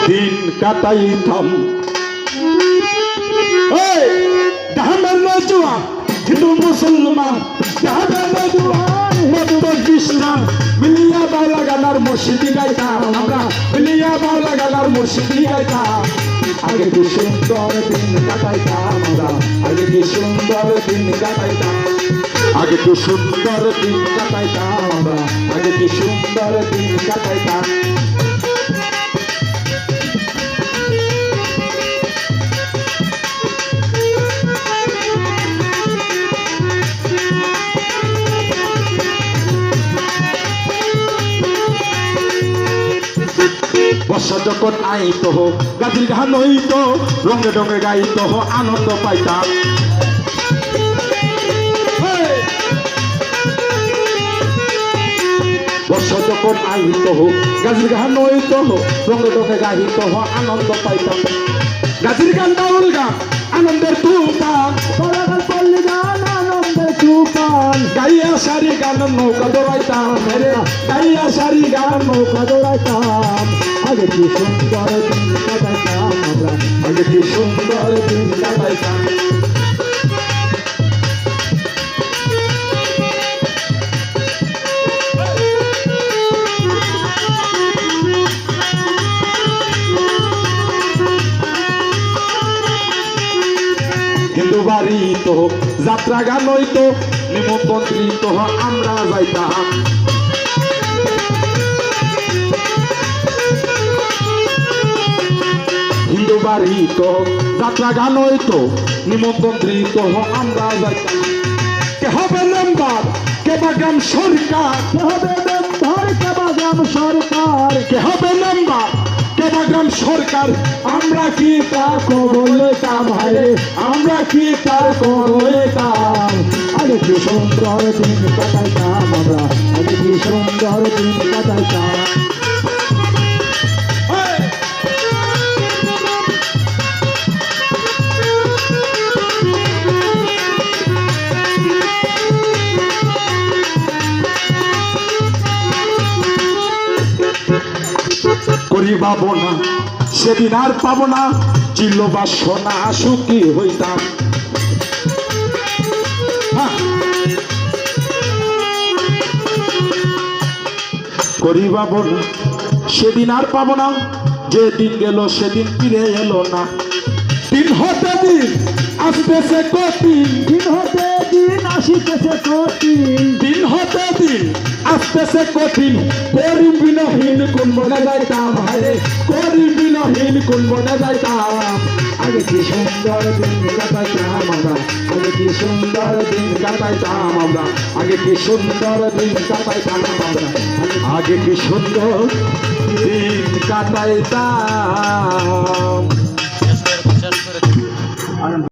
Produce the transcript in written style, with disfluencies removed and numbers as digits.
দিন কাটাইতাম। জাহানের নজওয়ান হিন্দু মুসলমান, জাহানের নজওয়ান হিন্দু খ্রিস্টান, মিলিয়া বাউলা গানার মুর্শিদি গাইতাম আমরা, মিলিয়া বাউলা গানার মুর্শিদি গাইতাম। আগে কি সুন্দর দিন কাটাইতাম আমরা, আগে কি সুন্দর দিন কাটাইতাম, আগে কি সুন্দর দিন কাটাইতাম আমরা, আগে কি সুন্দর দিন কাটাইতাম। বর্ষা যখন আইত গাছের গান হইত, রঙে রঙে গাইত আনন্দ পাইতাম। বর্ষা যখন আইত গাছের গান হইত, রঙে রঙে গাইত আনন্দ পাইতাম। গাছের গান বাউল গান আনন্দের তুফান, পল্লী গান আনন্দের তুফান, গাইয়া সারি গান নৌকা দৌড়াইতাম রে, গাইয়া সারি গান নৌকা দৌড়াইতাম। আগে কি সুন্দর দিন কাটাইতাম আমরা, আগে কি সুন্দর দিন কাটাইতাম। হিন্দু বাড়ি তো যাত্রা গান হইতো, নিমন্ত্রিত আমরা যাইতাম। হিন্দু বাড়ি তো যাত্রা গান হইতো, নিমন্ত্রিত আমরা যাইতাম। কে হবে মেম্বার, কে বা গ্রাম সরকার, কে হবে মেম্বার, কে বা গ্রাম সরকার, কে হবে মেম্বার, কে বা গ্রাম সরকার, আমরা কি তা কবলতাম হায়রে, আমরা কি তা কবলতাম। আগে কি সুন্দর দিন কাটাইতাম আমরা, আগে কি সুন্দর দিন কাটাইতাম। পাবো না সেদিন আর পাবো না, চিল্ল বা সোনা সুখী হইতাম। করি পাবো না সেদিন আর পাবো না, যেদিন গেল সেদিন ফিরে এলো না। দিন হতে দিন আসতেছে কঠিন, দিন হতে দিন আসিতেছে কঠিন, দিন হতে দিন আসতেছে কঠিন। করিম বিনহীন কোন বনে যাইতাম হায়রে, করিম বিনহীন কোন বনে যাইতাম। আগে কি সুন্দর দিন কাটাইতাম আমরা, আগে কি সুন্দর দিন কাটাইতাম আমরা, আগে কি সুন্দর দিন কাটাইতাম আমরা, আগে কি সুন্দর দিন কাটাইতাম।